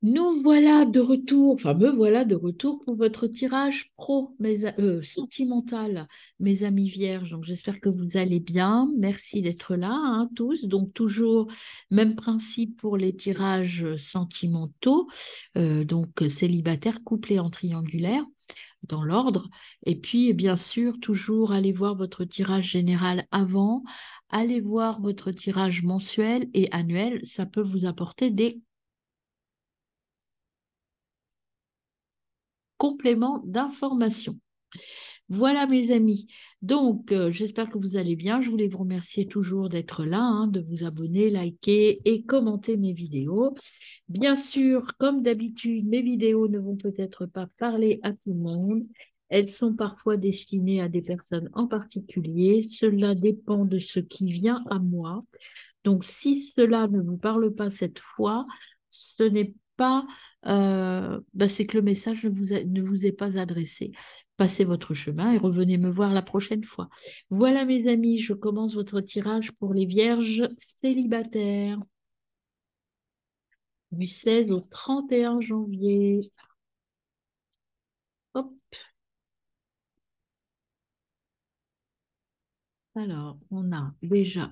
Nous voilà de retour, enfin me voilà de retour pour votre tirage pro, sentimental, mes amis vierges. Donc j'espère que vous allez bien. Merci d'être là, hein, tous. Donc toujours même principe pour les tirages sentimentaux, donc célibataire, couplé en triangulaire, dans l'ordre. Et puis bien sûr, toujours allez voir votre tirage général avant, allez voir votre tirage mensuel et annuel. Ça peut vous apporter des compléments d'information. Voilà mes amis. Donc, j'espère que vous allez bien. Je voulais vous remercier toujours d'être là, hein, de vous abonner, liker et commenter mes vidéos. Bien sûr, comme d'habitude, mes vidéos ne vont peut-être pas parler à tout le monde. Elles sont parfois destinées à des personnes en particulier. Cela dépend de ce qui vient à moi. Donc, si cela ne vous parle pas cette fois, ce n'est pas, c'est que le message ne vous est pas adressé. Passez votre chemin et revenez me voir la prochaine fois. Voilà, mes amis, je commence votre tirage pour les vierges célibataires du 16 au 31 janvier. Hop, alors, on a déjà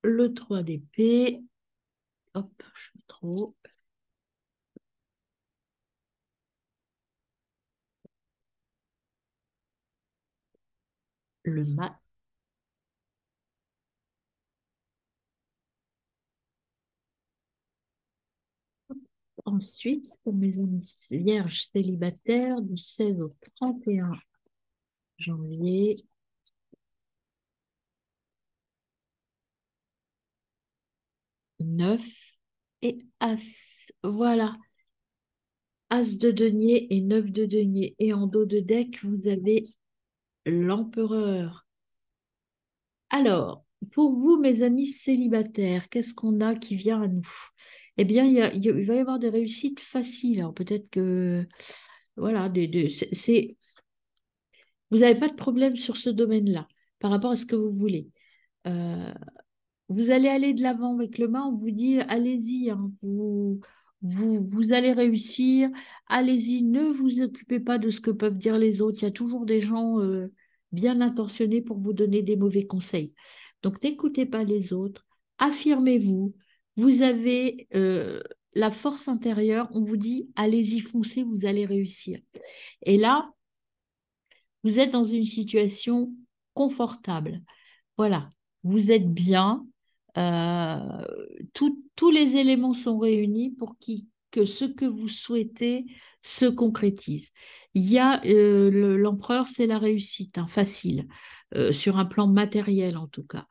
le 3 d'épée. Hop, je suis trop. Le mat. Ensuite, pour mes amis vierges célibataires du 16 au 31 janvier, 9 et As. Voilà, As de denier et 9 de denier. Et en dos de deck, vous avez l'empereur. Alors, pour vous, mes amis célibataires, qu'est-ce qu'on a qui vient à nous? Eh bien, il va y avoir des réussites faciles. Alors, peut-être que, voilà, vous n'avez pas de problème sur ce domaine-là par rapport à ce que vous voulez. Euh, Vous allez aller de l'avant avec le main, on vous dit allez-y, hein, vous allez réussir, allez-y, ne vous occupez pas de ce que peuvent dire les autres. Il y a toujours des gens bien intentionnés pour vous donner des mauvais conseils. Donc n'écoutez pas les autres, affirmez-vous, vous avez la force intérieure, on vous dit allez-y, foncez, vous allez réussir. Et là, vous êtes dans une situation confortable. Voilà, vous êtes bien. euh, Tous les éléments sont réunis pour que ce que vous souhaitez se concrétise. Il y a l'empereur, c'est la réussite, hein, facile, sur un plan matériel en tout cas.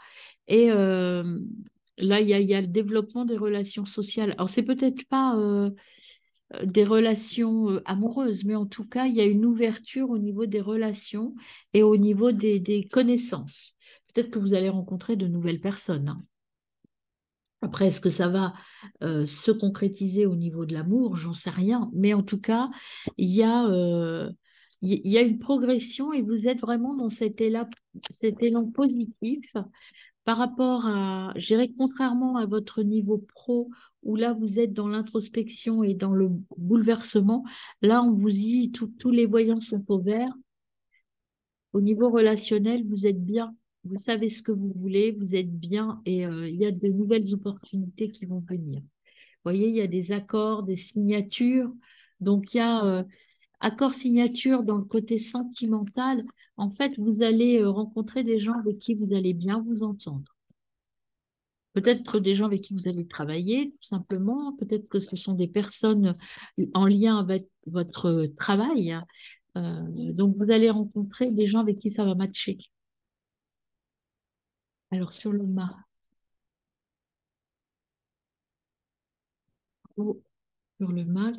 Et là, il y a le développement des relations sociales. Alors, c'est peut-être pas des relations amoureuses, mais en tout cas, il y a une ouverture au niveau des relations et au niveau des connaissances. Peut-être que vous allez rencontrer de nouvelles personnes, hein. Après, est-ce que ça va se concrétiser au niveau de l'amour? J'en sais rien. Mais en tout cas, il y a une progression et vous êtes vraiment dans cet élan positif par rapport à, je dirais, contrairement à votre niveau pro, où là, vous êtes dans l'introspection et dans le bouleversement, là, on vous dit, tous les voyants sont au vert. Au niveau relationnel, vous êtes bien. Vous savez ce que vous voulez, vous êtes bien et il y a de nouvelles opportunités qui vont venir. Vous voyez, il y a des accords, des signatures. Donc, il y a accord signature dans le côté sentimental. En fait, vous allez rencontrer des gens avec qui vous allez bien vous entendre. Peut-être des gens avec qui vous allez travailler, tout simplement. Peut-être que ce sont des personnes en lien avec votre travail. Donc, vous allez rencontrer des gens avec qui ça va matcher. Alors, sur le mât,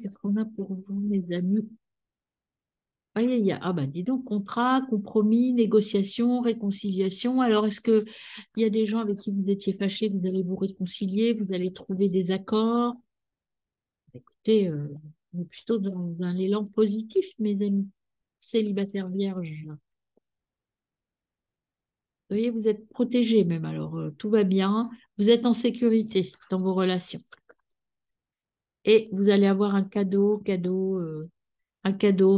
qu'est-ce qu'on a pour vous, mes amis? Aïe, aïe, aïe. Ah bah dis donc, contrat, compromis, négociation, réconciliation. Alors, est-ce que il y a des gens avec qui vous étiez fâchés, vous allez vous réconcilier, vous allez trouver des accords? Écoutez, on est plutôt dans un élan positif, mes amis. Célibataire vierge. Vous voyez, vous êtes protégés même, alors tout va bien. Vous êtes en sécurité dans vos relations. Et vous allez avoir un cadeau,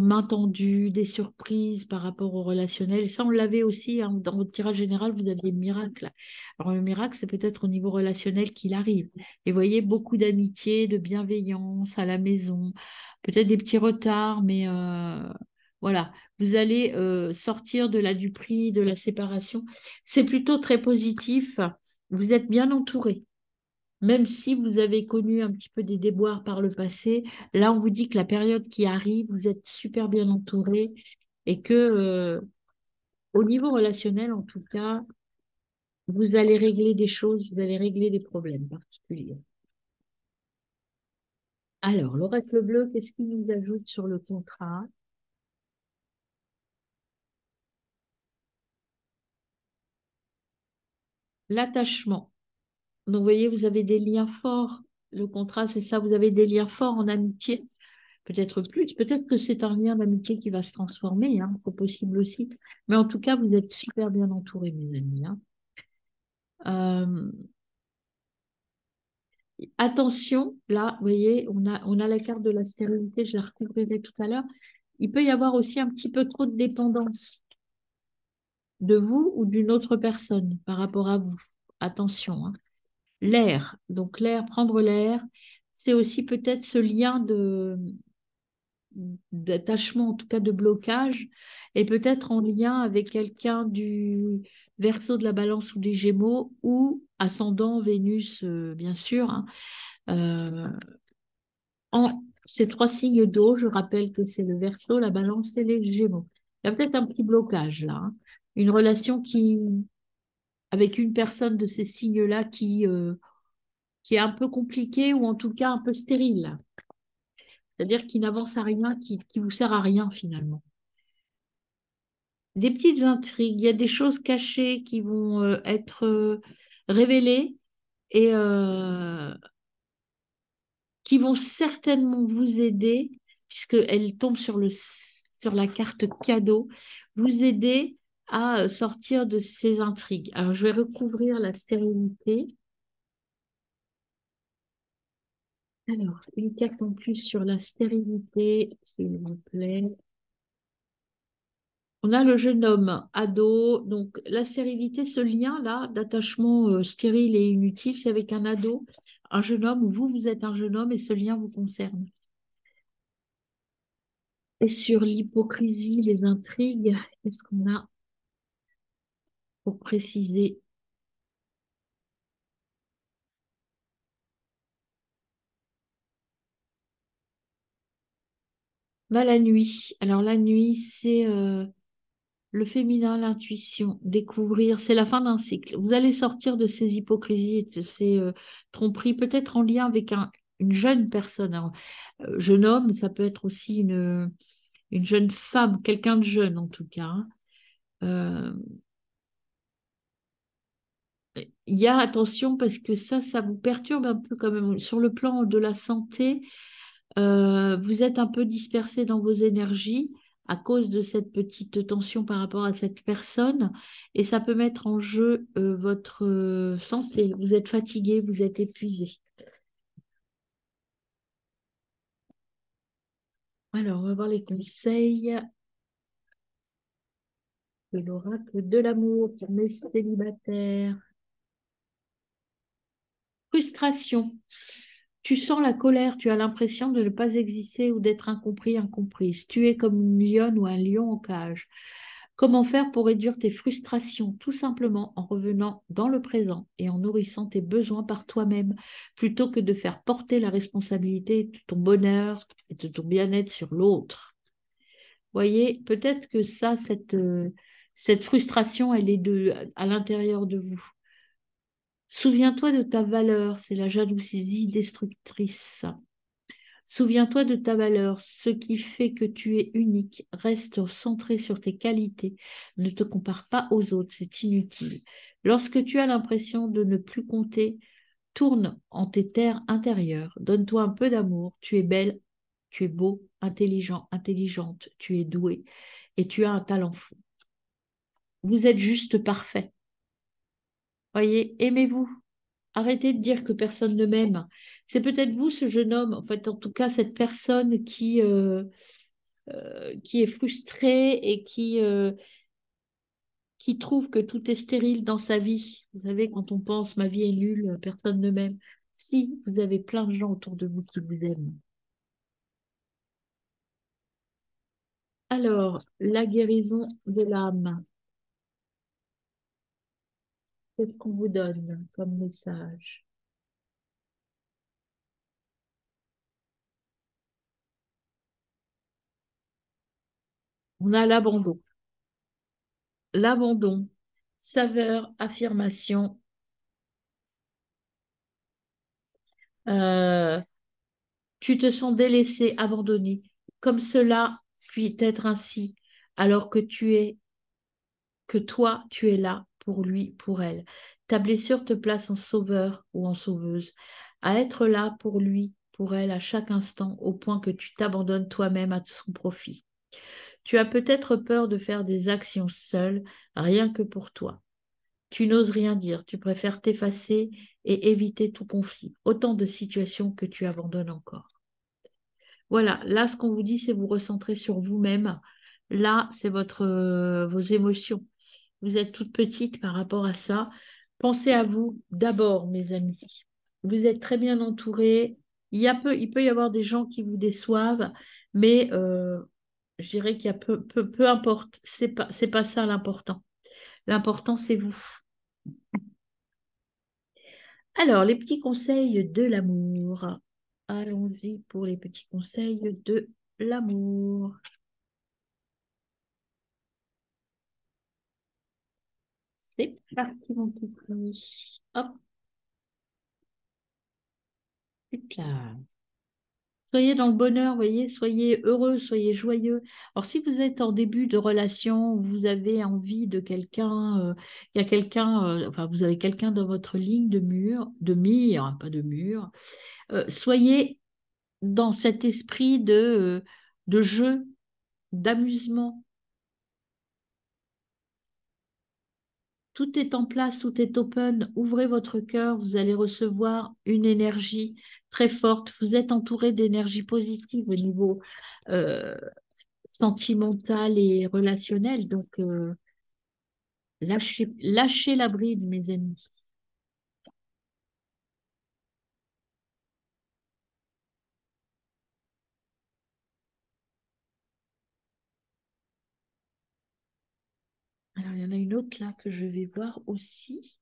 main tendue, des surprises par rapport au relationnel. Et ça, on l'avait aussi hein, dans votre tirage général, vous aviez le miracle. Alors, le miracle, c'est peut-être au niveau relationnel qu'il arrive. Et voyez, beaucoup d'amitié, de bienveillance à la maison, peut-être des petits retards, mais voilà, vous allez sortir de la duperie, de la séparation. C'est plutôt très positif. Vous êtes bien entouré. Même si vous avez connu un petit peu des déboires par le passé, là, on vous dit que la période qui arrive, vous êtes super bien entouré et que, au niveau relationnel, en tout cas, vous allez régler des choses, vous allez régler des problèmes particuliers. Alors, l'oracle bleu, qu'est-ce qu'il nous ajoute sur le contrat? L'attachement. Donc, vous voyez, vous avez des liens forts. Le contrat, c'est ça, vous avez des liens forts en amitié. Peut-être plus, peut-être que c'est un lien d'amitié qui va se transformer, hein, c'est possible aussi. Mais en tout cas, vous êtes super bien entourés, mes amis, hein. Euh, Attention, là, vous voyez, on a la carte de la stérilité, je la recouvrirai tout à l'heure. Il peut y avoir aussi un petit peu trop de dépendance de vous ou d'une autre personne par rapport à vous. Attention, hein. L'air, donc l'air, prendre l'air, c'est aussi peut-être ce lien d'attachement, en tout cas de blocage, et peut-être en lien avec quelqu'un du Verseau, de la Balance ou des Gémeaux, ou ascendant Vénus, bien sûr, hein. Euh, en ces trois signes d'eau, je rappelle que c'est le Verseau, la Balance et les Gémeaux. Il y a peut-être un petit blocage là, hein. Une relation avec une personne de ces signes-là qui est un peu compliquée ou en tout cas un peu stérile. C'est-à-dire qui n'avance à rien, qui vous sert à rien finalement. Des petites intrigues, il y a des choses cachées qui vont être révélées et qui vont certainement vous aider, puisqu'elles tombent sur la carte cadeau, vous aider à sortir de ces intrigues. Alors, je vais recouvrir la stérilité. Alors, une carte en plus sur la stérilité, s'il vous plaît. On a le jeune homme, ado, donc la stérilité, ce lien-là d'attachement stérile et inutile, c'est avec un ado, un jeune homme, ou vous êtes un jeune homme et ce lien vous concerne. Et sur l'hypocrisie, les intrigues, qu'est-ce qu'on a pour préciser? On a la nuit. Alors la nuit, c'est le féminin, l'intuition, découvrir, c'est la fin d'un cycle. Vous allez sortir de ces hypocrisies et de ces tromperies, peut-être en lien avec une jeune personne. Alors, jeune homme, ça peut être aussi une jeune femme, quelqu'un de jeune en tout cas, hein. Euh, il y a attention parce que ça vous perturbe un peu quand même. Sur le plan de la santé, vous êtes un peu dispersé dans vos énergies à cause de cette petite tension par rapport à cette personne et ça peut mettre en jeu votre santé. Vous êtes fatigué, vous êtes épuisé. Alors, on va voir les conseils de l'oracle de l'amour pour mes célibataires. Frustration. Tu sens la colère, tu as l'impression de ne pas exister ou d'être incompris, incomprise. Tu es comme une lionne ou un lion en cage. Comment faire pour réduire tes frustrations? Tout simplement en revenant dans le présent et en nourrissant tes besoins par toi-même, plutôt que de faire porter la responsabilité de ton bonheur et de ton bien-être sur l'autre. Voyez, peut-être que ça, cette frustration, elle est à l'intérieur de vous. Souviens-toi de ta valeur, c'est la jalousie destructrice. Souviens-toi de ta valeur, ce qui fait que tu es unique. Reste centré sur tes qualités. Ne te compare pas aux autres, c'est inutile. Lorsque tu as l'impression de ne plus compter, tourne en tes terres intérieures. Donne-toi un peu d'amour. Tu es belle, tu es beau, intelligent, intelligente, tu es doué et tu as un talent fou. Vous êtes juste parfait. Voyez, aimez-vous. Arrêtez de dire que personne ne m'aime. C'est peut-être vous, ce jeune homme, en fait, en tout cas, cette personne qui est frustrée et qui trouve que tout est stérile dans sa vie. Vous savez, quand on pense ma vie est nulle, personne ne m'aime. Si, vous avez plein de gens autour de vous qui vous aiment. Alors, la guérison de l'âme, qu'est-ce qu'on vous donne comme message? On a l'abandon. L'abandon, saveur, affirmation. Euh, Tu te sens délaissé, abandonné, comme cela puis être ainsi, alors que toi, tu es là pour lui, pour elle. Ta blessure te place en sauveur ou en sauveuse, à être là pour lui, pour elle, à chaque instant, au point que tu t'abandonnes toi-même à son profit. Tu as peut-être peur de faire des actions seul, rien que pour toi. Tu n'oses rien dire, tu préfères t'effacer et éviter tout conflit. Autant de situations que tu abandonnes encore. Voilà, là, ce qu'on vous dit, c'est vous recentrer sur vous-même. Là, c'est vos émotions. Vous êtes toute petite par rapport à ça. Pensez à vous d'abord, mes amis. Vous êtes très bien entourés. Il peut y avoir des gens qui vous déçoivent, mais je dirais qu'il y a peu importe. C'est pas ça l'important. L'important, c'est vous. Alors, les petits conseils de l'amour. Allons-y pour les petits conseils de l'amour. C'est parti, mon petit. Hop, hop là. Soyez dans le bonheur, voyez, soyez heureux, soyez joyeux. Alors, si vous êtes en début de relation, vous avez envie de quelqu'un, il y a quelqu'un, enfin, vous avez quelqu'un dans votre ligne de mire, hein, pas de mur, soyez dans cet esprit de jeu, d'amusement. Tout est en place, tout est open. Ouvrez votre cœur, vous allez recevoir une énergie très forte. Vous êtes entouré d'énergie positive au niveau euh, sentimental et relationnel. Donc, lâchez la bride, mes amis. Alors, il y en a une autre là que je vais voir aussi.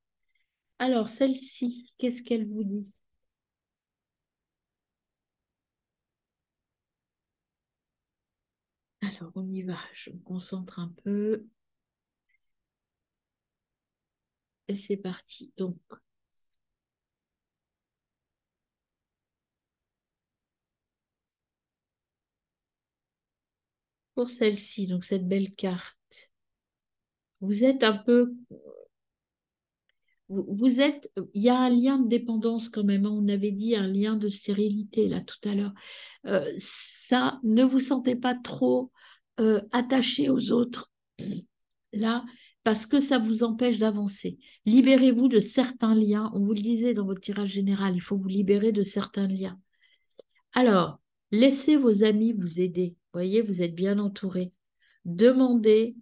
Alors, celle-ci, qu'est-ce qu'elle vous dit? Alors, on y va. Je me concentre un peu. Et c'est parti. Donc, pour celle-ci, donc cette belle carte, vous êtes un peu vous êtes, il y a un lien de dépendance quand même, hein. On avait dit un lien de stérilité là tout à l'heure. Ça, ne vous sentez pas trop attaché aux autres là, parce que ça vous empêche d'avancer. Libérez-vous de certains liens. On vous le disait dans votre tirage général, il faut vous libérer de certains liens. Alors, laissez vos amis vous aider. Voyez, vous êtes bien entouré. Demandez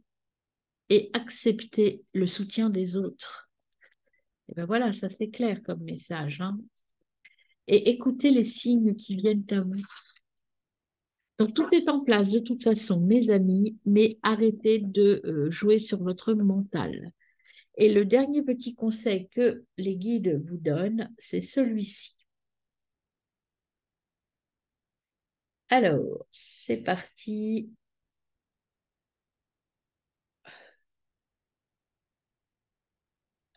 et acceptez le soutien des autres. Et ben voilà, ça c'est clair comme message, hein. Et écoutez les signes qui viennent à vous. Donc tout est en place de toute façon, mes amis, mais arrêtez de jouer sur votre mental. Et le dernier petit conseil que les guides vous donnent, c'est celui-ci. Alors, c'est parti.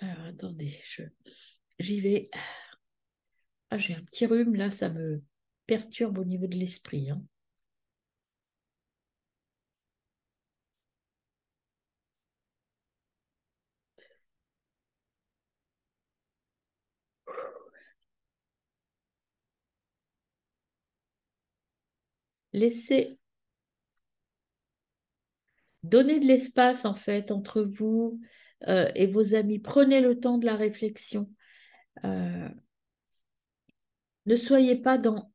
Alors, attendez, j'y vais. Ah, j'ai un petit rhume, là, ça me perturbe au niveau de l'esprit, hein. Laissez, donnez de l'espace, en fait, entre vous et vos amis. Prenez le temps de la réflexion. Euh, ne soyez pas dans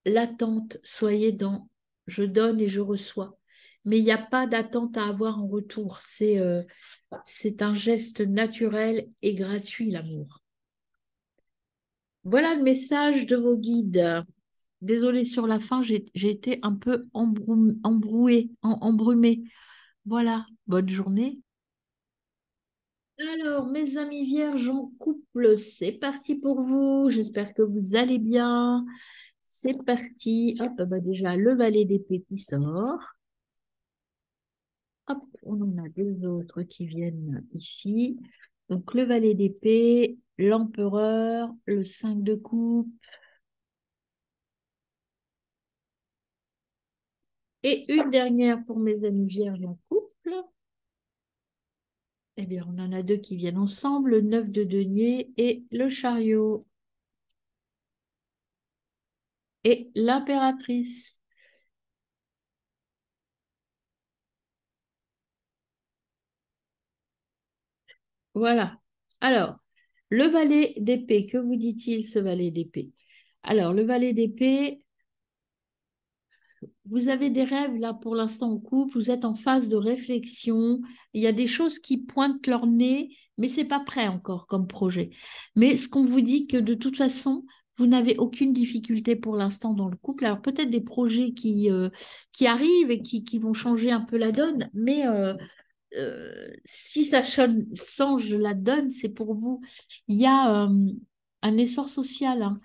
l'attente, soyez dans je donne et je reçois. Mais il n'y a pas d'attente à avoir en retour. C'est un geste naturel et gratuit, l'amour. Voilà le message de vos guides. Désolée sur la fin, j'ai été un peu embrumée. Voilà, bonne journée. Alors, mes amis vierges en couple, c'est parti pour vous. J'espère que vous allez bien. C'est parti. Hop, bah déjà, le valet d'épée qui sort. Hop, on en a deux autres qui viennent ici. Donc, le valet d'épée, l'empereur, le 5 de coupe et une dernière pour mes amis vierges en couple. Eh bien, on en a deux qui viennent ensemble, le 9 de denier et le chariot. Et l'impératrice. Voilà. Alors, le valet d'épée, que vous dit-il, ce valet d'épée? Alors, le valet d'épée, vous avez des rêves là pour l'instant en couple, vous êtes en phase de réflexion, il y a des choses qui pointent leur nez, mais c'est pas prêt encore comme projet. Mais ce qu'on vous dit que de toute façon, vous n'avez aucune difficulté pour l'instant dans le couple. Alors peut-être des projets qui arrivent et qui vont changer un peu la donne, mais si ça change la donne, c'est pour vous. Il y a un essor social,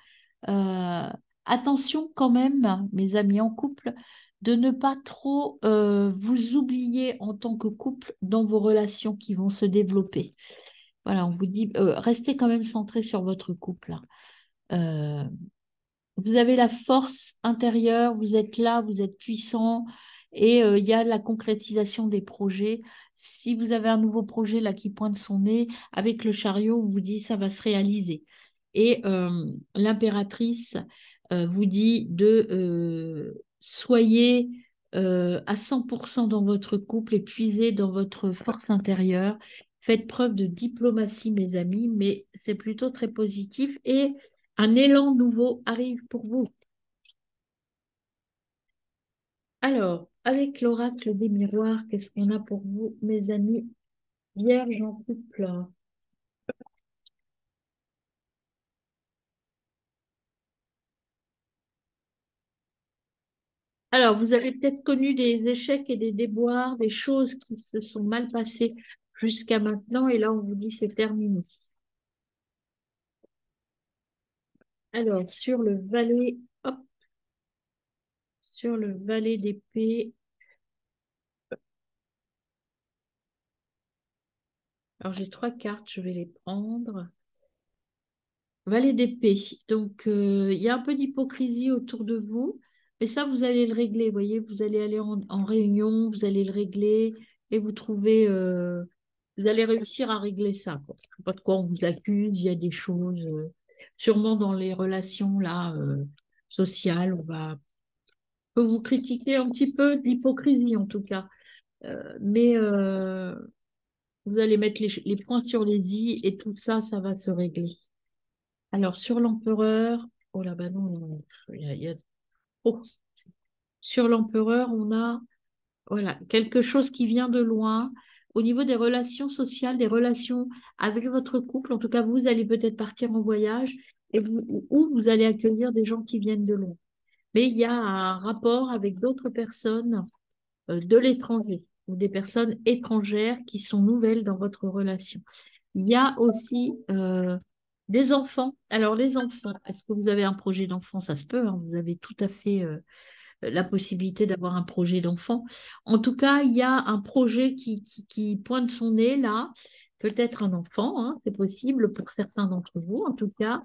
hein. Attention quand même, mes amis en couple, de ne pas trop vous oublier en tant que couple dans vos relations qui vont se développer. Voilà, on vous dit, restez quand même centré sur votre couple, hein. Euh, vous avez la force intérieure, vous êtes là, vous êtes puissant et il y a la concrétisation des projets. Si vous avez un nouveau projet là qui pointe son nez, avec le chariot, on vous dit ça va se réaliser. Et l'impératrice vous dit de soyez à 100% dans votre couple et puisez dans votre force intérieure. Faites preuve de diplomatie, mes amis, mais c'est plutôt très positif et un élan nouveau arrive pour vous. Alors, avec l'oracle des miroirs, qu'est-ce qu'on a pour vous, mes amis vierges en couple? Alors, vous avez peut-être connu des échecs et des déboires, des choses qui se sont mal passées jusqu'à maintenant, et là, on vous dit c'est terminé. Alors, hop, sur le valet d'épée, alors j'ai trois cartes, je vais les prendre. Valet d'épée. Donc, il y a un peu d'hypocrisie autour de vous, mais ça, vous allez le régler. Vous voyez, vous allez aller en réunion, vous allez le régler et vous allez réussir à régler ça, quoi. Je sais pas de quoi on vous accuse. Il y a des choses, sûrement dans les relations là, sociales, peut vous critiquer un petit peu d'hypocrisie en tout cas. Mais vous allez mettre les points sur les i et tout ça, ça va se régler. Alors, sur l'empereur, oh là, bah non, non, il y a- oh. Sur l'empereur, on a voilà, quelque chose qui vient de loin. Au niveau des relations sociales, des relations avec votre couple, en tout cas, vous allez peut-être partir en voyage ou vous allez accueillir des gens qui viennent de loin. Mais il y a un rapport avec d'autres personnes de l'étranger ou des personnes étrangères qui sont nouvelles dans votre relation. Il y a aussi des enfants. Alors, les enfants, est-ce que vous avez un projet d'enfant? Ça se peut, hein, vous avez tout à fait la possibilité d'avoir un projet d'enfant. En tout cas, il y a un projet qui pointe son nez là. Peut-être un enfant, hein, c'est possible pour certains d'entre vous, en tout cas.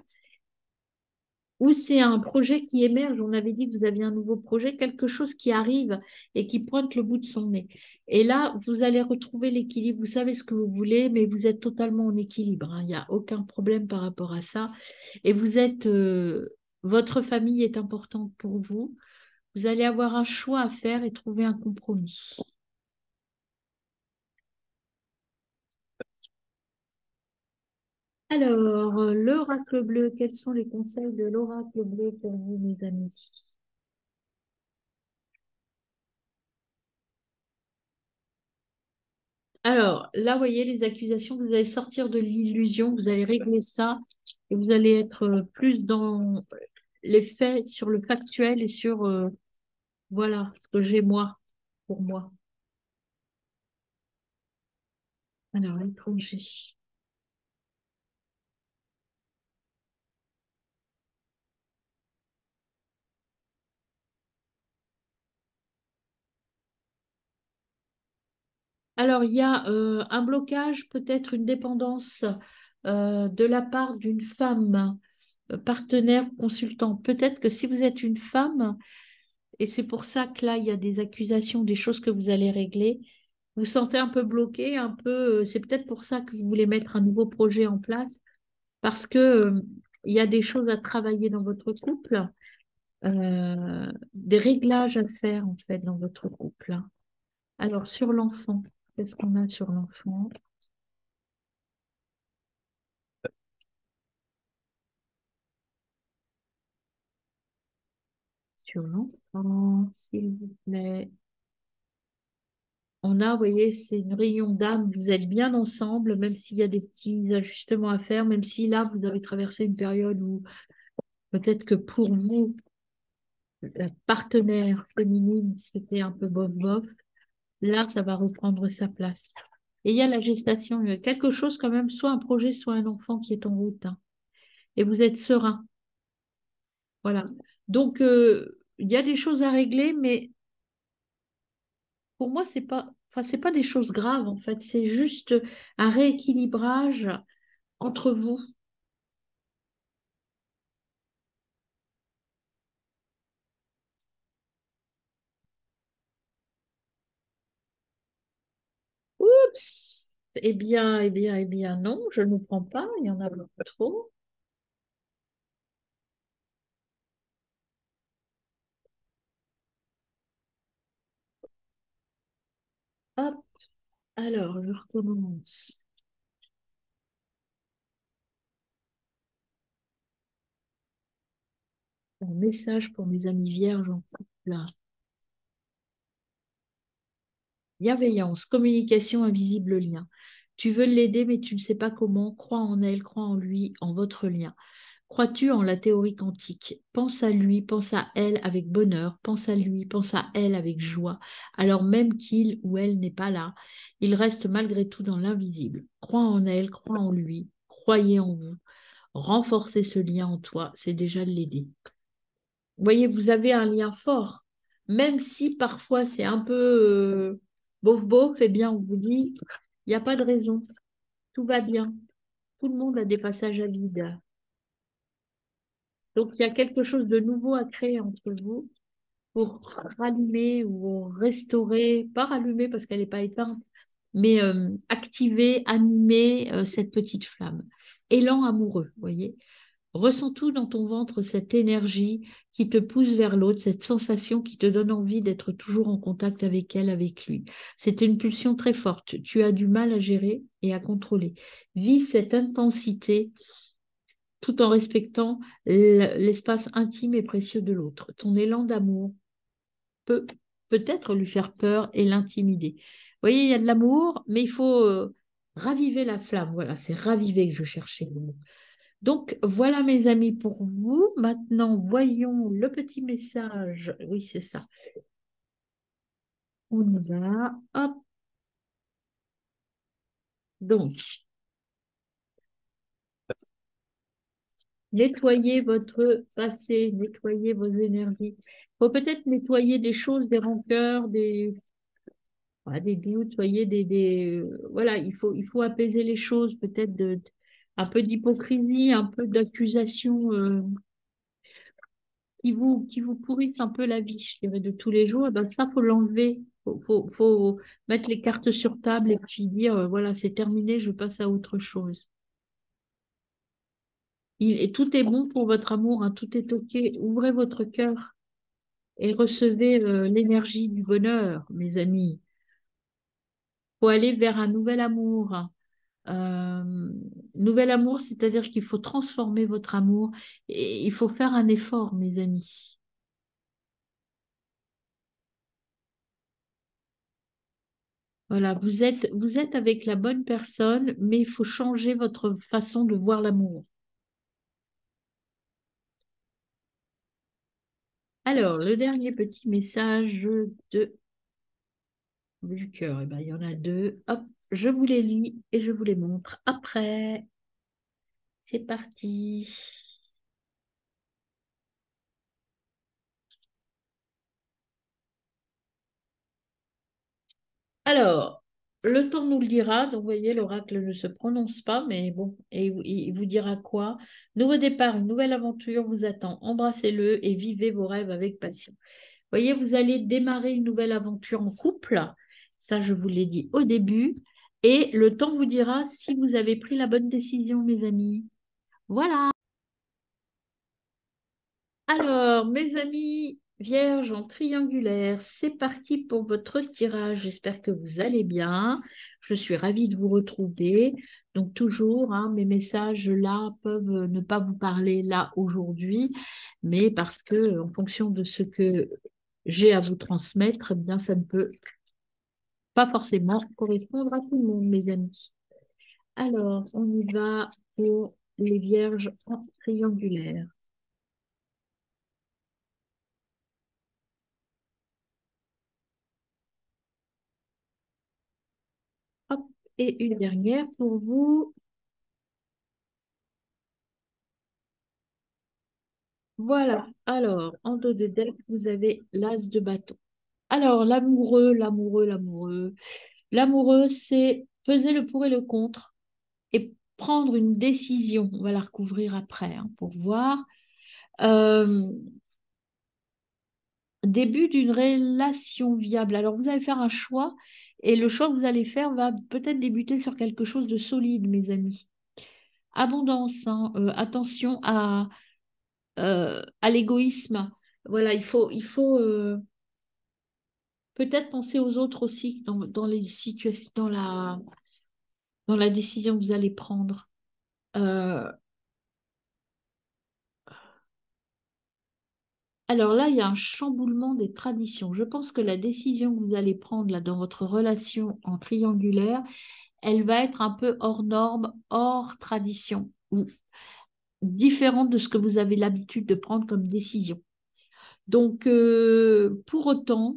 Ou c'est un projet qui émerge, on avait dit que vous aviez un nouveau projet, quelque chose qui arrive et qui pointe le bout de son nez. Et là, vous allez retrouver l'équilibre. Vous savez ce que vous voulez, mais vous êtes totalement en équilibre, hein. Il n'y a aucun problème par rapport à ça. Et votre famille est importante pour vous. Vous allez avoir un choix à faire et trouver un compromis. Alors, l'oracle bleu, quels sont les conseils de l'oracle bleu pour vous, mes amis? Alors, là, vous voyez les accusations, vous allez sortir de l'illusion, vous allez régler ça et vous allez être plus dans les faits, sur le factuel et sur, voilà, ce que j'ai moi, pour moi. Alors, l'étranger. Alors, il y a un blocage, peut-être une dépendance de la part d'une femme, partenaire, consultant. Peut-être que si vous êtes une femme, et c'est pour ça que là, il y a des accusations, des choses que vous allez régler, vous vous sentez un peu bloqué, un peu, c'est peut-être pour ça que vous voulez mettre un nouveau projet en place, parce que il y a des choses à travailler dans votre couple, des réglages à faire en fait dans votre couple. Alors, sur l'enfant, qu'est-ce qu'on a sur l'enfant? Sur l'enfant, s'il vous plaît. On a, vous voyez, c'est une réunion d'âme. Vous êtes bien ensemble, même s'il y a des petits ajustements à faire, même si là, vous avez traversé une période où peut-être que pour vous, la partenaire féminine, c'était un peu bof-bof. Là, ça va reprendre sa place. Et il y a la gestation. Il y a quelque chose quand même, soit un projet, soit un enfant qui est en route, hein. Et vous êtes serein. Voilà. Donc, il y a des choses à régler, mais pour moi, c'est pas, enfin, c'est pas des choses graves, en fait. C'est juste un rééquilibrage entre vous. Oups! Eh bien, non, je ne prends pas. Il y en a beaucoup trop. Hop, alors, je recommence. Un message pour mes amis vierges en couple. Bienveillance, communication, invisible lien. Tu veux l'aider, mais tu ne sais pas comment. Crois en elle, crois en lui, en votre lien. Crois-tu en la théorie quantique? Pense à lui, pense à elle avec bonheur, pense à lui, pense à elle avec joie. Alors même qu'il ou elle n'est pas là, il reste malgré tout dans l'invisible. Crois en elle, crois en lui, croyez en vous. Renforcez ce lien en toi, c'est déjà de l'aider. Vous voyez, vous avez un lien fort, même si parfois c'est un peu bof-bof, eh bien on vous dit, il n'y a pas de raison, tout va bien. Tout le monde a des passages à vide. Donc, il y a quelque chose de nouveau à créer entre vous pour rallumer ou restaurer, pas rallumer parce qu'elle n'est pas éteinte, mais activer, animer cette petite flamme. Élan amoureux, vous voyez. Ressens tout dans ton ventre, cette énergie qui te pousse vers l'autre, cette sensation qui te donne envie d'être toujours en contact avec elle, avec lui. C'est une pulsion très forte. Tu as du mal à gérer et à contrôler. Vis cette intensité tout en respectant l'espace intime et précieux de l'autre. Ton élan d'amour peut peut-être lui faire peur et l'intimider. Vous voyez, il y a de l'amour, mais il faut raviver la flamme. Voilà, c'est raviver que je cherchais le mot. Donc, voilà mes amis pour vous. Maintenant, voyons le petit message. Oui, c'est ça. On y va. Hop. Donc, nettoyez votre passé, nettoyez vos énergies. Il faut peut-être nettoyer des choses, des rancœurs, des doutes, soyez voilà, il faut apaiser les choses, peut-être un peu d'hypocrisie, un peu d'accusation qui vous pourrissent un peu la vie, je dirais, de tous les jours. Eh ben, ça, faut l'enlever. Faut mettre les cartes sur table et puis dire, voilà, c'est terminé, je passe à autre chose. Et tout est bon pour votre amour, hein, tout est OK. Ouvrez votre cœur et recevez l'énergie du bonheur, mes amis. Faut aller vers un nouvel amour, hein. Euh, Nouvel amour, c'est-à-dire qu'il faut transformer votre amour et il faut faire un effort, mes amis. Voilà, vous êtes avec la bonne personne, mais il faut changer votre façon de voir l'amour. Alors, le dernier petit message du cœur, eh ben, il y en a deux. Hop, je vous les lis et je vous les montre après. C'est parti. Alors, le temps nous le dira. Donc, vous voyez, l'oracle ne se prononce pas, mais bon, et il vous dira quoi? Nouveau départ, une nouvelle aventure vous attend. Embrassez-le et vivez vos rêves avec passion. Vous voyez, vous allez démarrer une nouvelle aventure en couple. Ça, je vous l'ai dit au début. Et le temps vous dira si vous avez pris la bonne décision, mes amis. Voilà. Alors, mes amis vierges en triangulaire, c'est parti pour votre tirage. J'espère que vous allez bien. Je suis ravie de vous retrouver. Donc, toujours, hein, mes messages là peuvent ne pas vous parler là aujourd'hui, mais parce que en fonction de ce que j'ai à vous transmettre, eh bien, ça ne peut pas forcément correspondre à tout le monde, mes amis. Alors, on y va pour les vierges en triangulaire. Hop, et une dernière pour vous. Voilà. Alors, en dos de deck, vous avez l'as de bâton. Alors, l'amoureux. L'amoureux, c'est peser le pour et le contre et prendre une décision. On va la recouvrir après hein, pour voir. Euh, Début d'une relation viable. Alors, vous allez faire un choix et le choix que vous allez faire va peut-être débuter sur quelque chose de solide, mes amis. Abondance, hein, attention à l'égoïsme. Voilà, il faut peut-être penser aux autres aussi dans les situations, dans la décision que vous allez prendre. Euh, alors là, il y a un chamboulement des traditions. Je pense que la décision que vous allez prendre là, dans votre relation en triangulaire, elle va être un peu hors norme, hors tradition, ou différente de ce que vous avez l'habitude de prendre comme décision. Donc, pour autant,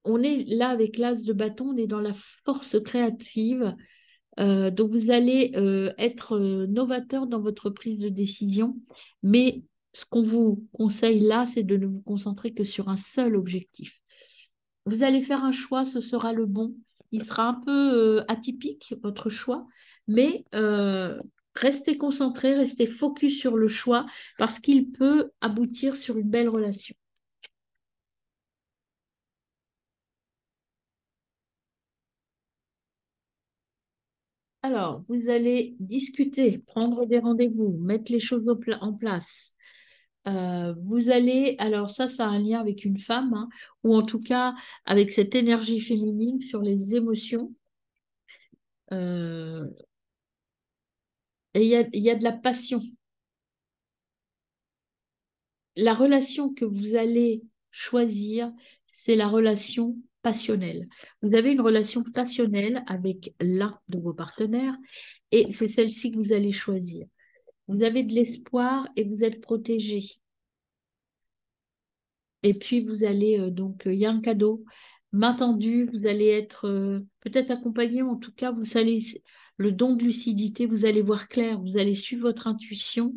on est là avec l'as de bâton, on est dans la force créative. Donc, vous allez être novateur dans votre prise de décision, mais ce qu'on vous conseille là, c'est de ne vous concentrer que sur un seul objectif. Vous allez faire un choix, ce sera le bon. Il sera un peu atypique, votre choix, mais restez concentré, restez focus sur le choix parce qu'il peut aboutir sur une belle relation. Alors, vous allez discuter, prendre des rendez-vous, mettre les choses en place. Vous allez, alors ça a un lien avec une femme, hein, ou en tout cas avec cette énergie féminine sur les émotions. Euh, et il y a de la passion. La relation que vous allez choisir, c'est la relation passionnelle. Vous avez une relation passionnelle avec l'un de vos partenaires et c'est celle-ci que vous allez choisir. Vous avez de l'espoir et vous êtes protégé. Et puis, vous allez, il y a un cadeau, main tendue, vous allez être peut-être accompagné, ou en tout cas, vous allez, le don de lucidité, vous allez voir clair, vous allez suivre votre intuition,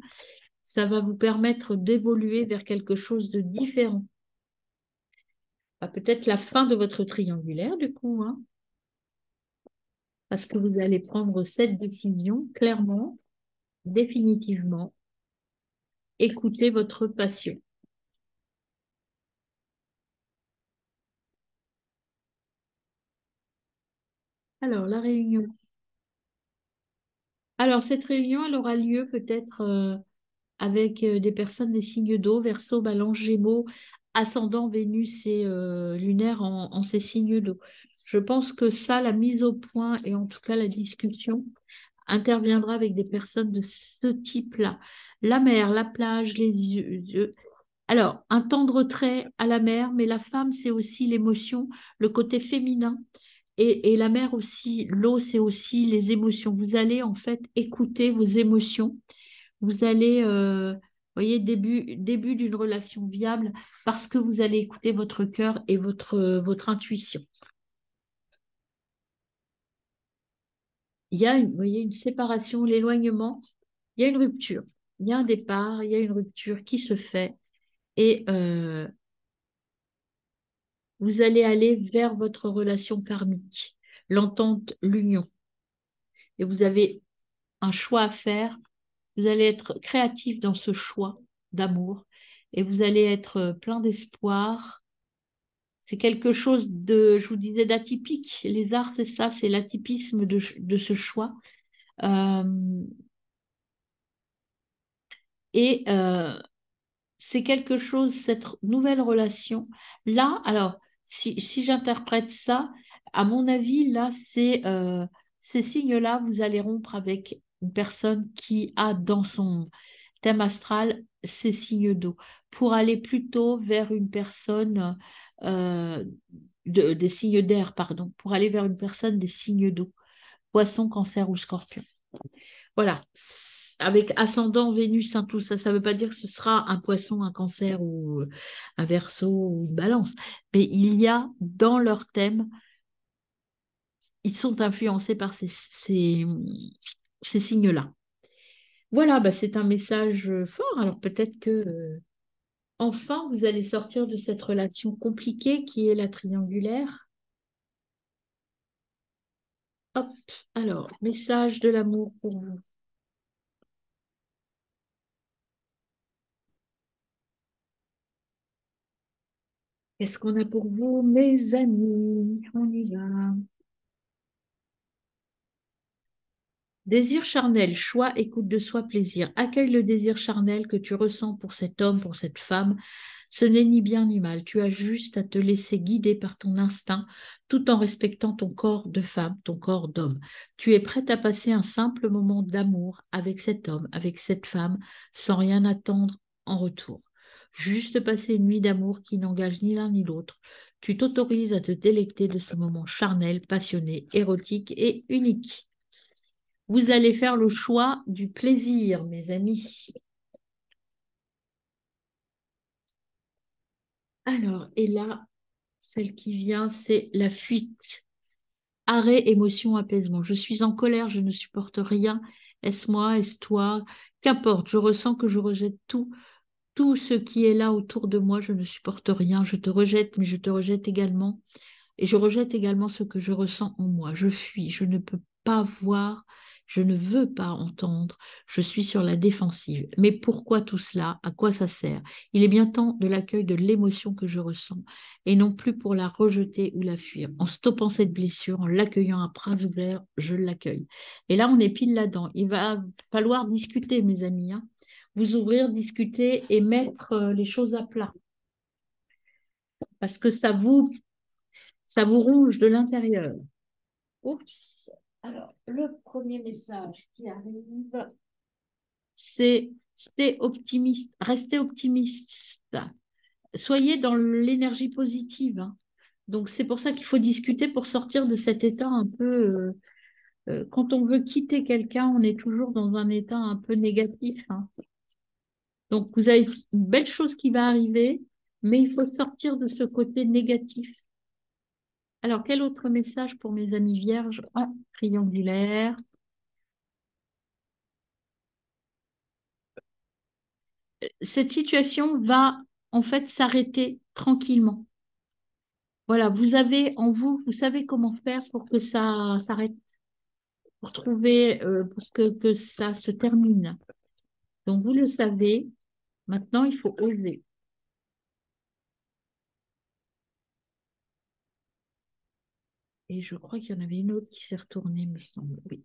ça va vous permettre d'évoluer vers quelque chose de différent. Bah, peut-être la fin de votre triangulaire, du coup, hein, parce que vous allez prendre cette décision clairement, définitivement, écoutez votre passion. Alors, la réunion. Alors, cette réunion, elle aura lieu peut-être avec des personnes des signes d'eau, Verseau, Balance, Gémeaux, ascendant Vénus et lunaire en ces signes d'eau. Je pense que ça, la mise au point et en tout cas la discussion interviendra avec des personnes de ce type-là. La mer, la plage, les yeux. Alors, un temps de retrait à la mer, mais la femme, c'est aussi l'émotion, le côté féminin. Et la mer aussi, l'eau, c'est aussi les émotions. Vous allez en fait écouter vos émotions. Vous allez, voyez, début d'une relation viable parce que vous allez écouter votre cœur et votre intuition. Il y a, vous voyez, une séparation, l'éloignement, il y a une rupture. Il y a un départ, il y a une rupture qui se fait et vous allez aller vers votre relation karmique, l'entente, l'union. Et vous avez un choix à faire. Vous allez être créatif dans ce choix d'amour et vous allez être plein d'espoir. C'est quelque chose de, je vous disais, d'atypique. Les arts, c'est ça, c'est l'atypisme de ce choix. Euh, et c'est quelque chose, cette nouvelle relation. Là, alors, si j'interprète ça, à mon avis, là, c'est ces signes-là, vous allez rompre avec une personne qui a dans son thème astral ces signes d'eau pour aller plutôt vers une personne euh, des signes d'air, pardon, pour aller vers une personne des signes d'eau, poisson, cancer ou scorpion. Voilà, avec ascendant Vénus, hein, tout ça, ça ne veut pas dire que ce sera un poisson, un cancer ou un verso ou une balance, mais il y a dans leur thème, ils sont influencés par ces signes-là. Voilà, bah, c'est un message fort. Alors peut-être que enfin vous allez sortir de cette relation compliquée qui est la triangulaire. Hop, alors, message de l'amour pour vous. Qu'est-ce qu'on a pour vous, mes amis? On y va. Désir charnel, choix, écoute de soi, plaisir. Accueille le désir charnel que tu ressens pour cet homme, pour cette femme. Ce n'est ni bien ni mal. Tu as juste à te laisser guider par ton instinct tout en respectant ton corps de femme, ton corps d'homme. Tu es prête à passer un simple moment d'amour avec cet homme, avec cette femme, sans rien attendre en retour. Juste passer une nuit d'amour qui n'engage ni l'un ni l'autre. Tu t'autorises à te délecter de ce moment charnel, passionné, érotique et unique. Vous allez faire le choix du plaisir, mes amis. Alors, et là, celle qui vient, c'est la fuite. Arrêt, émotion, apaisement. Je suis en colère, je ne supporte rien. Est-ce moi, est-ce toi? Qu'importe, je ressens que je rejette tout. Tout ce qui est là autour de moi, je ne supporte rien. Je te rejette, mais je te rejette également. Et je rejette également ce que je ressens en moi. Je fuis, je ne peux pas voir, je ne veux pas entendre, je suis sur la défensive. Mais pourquoi tout cela? À quoi ça sert? Il est bien temps de l'accueil de l'émotion que je ressens et non plus pour la rejeter ou la fuir. En stoppant cette blessure, en l'accueillant à bras ouverts, je l'accueille. Et là, on est pile là-dedans. Il va falloir discuter, mes amis, hein. Vous ouvrir, discuter et mettre les choses à plat parce que ça vous ronge de l'intérieur. Oups. Alors, le premier message qui arrive, c'est restez optimiste. Soyez dans l'énergie positive, hein. Donc, c'est pour ça qu'il faut discuter pour sortir de cet état un peu. Quand on veut quitter quelqu'un, on est toujours dans un état un peu négatif, hein. Donc, vous avez une belle chose qui va arriver, mais il faut sortir de ce côté négatif. Alors, quel autre message pour mes amis vierges? Ah, triangulaire. Cette situation va en fait s'arrêter tranquillement. Voilà, vous avez en vous, vous savez comment faire pour que ça s'arrête, pour trouver, pour que ça se termine. Donc vous le savez, maintenant il faut oser. Et je crois qu'il y en avait une autre qui s'est retournée, me semble. Oui.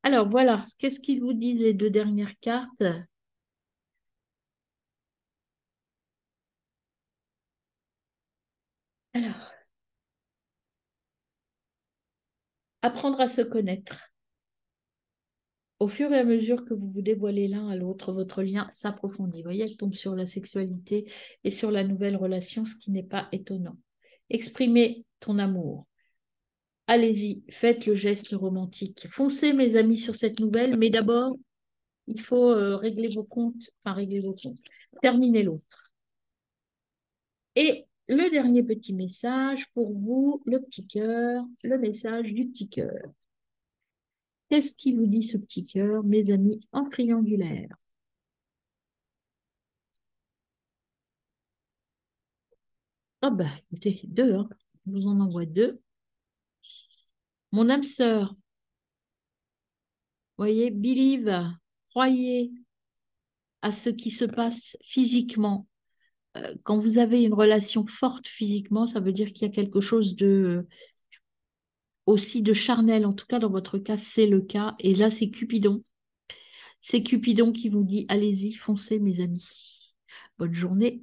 Alors voilà, qu'est-ce qu'ils vous disent les deux dernières cartes? Alors, apprendre à se connaître. Au fur et à mesure que vous vous dévoilez l'un à l'autre, votre lien s'approfondit. Vous voyez, elle tombe sur la sexualité et sur la nouvelle relation, ce qui n'est pas étonnant. Exprimez ton amour. Allez-y, faites le geste romantique. Foncez, mes amis, sur cette nouvelle, mais d'abord, il faut régler vos comptes, enfin régler vos comptes, terminez l'autre. Et le dernier petit message pour vous, le petit cœur, le message du petit cœur. Qu'est-ce qui vous dit ce petit cœur, mes amis, en triangulaire? Ah bah, écoutez, deux, hein. Je vous en envoie deux. Mon âme sœur, voyez, believe, croyez à ce qui se passe physiquement. Quand vous avez une relation forte physiquement, ça veut dire qu'il y a quelque chose de aussi de charnel. En tout cas, dans votre cas, c'est le cas. Et là, c'est Cupidon. C'est Cupidon qui vous dit, allez-y, foncez, mes amis. Bonne journée.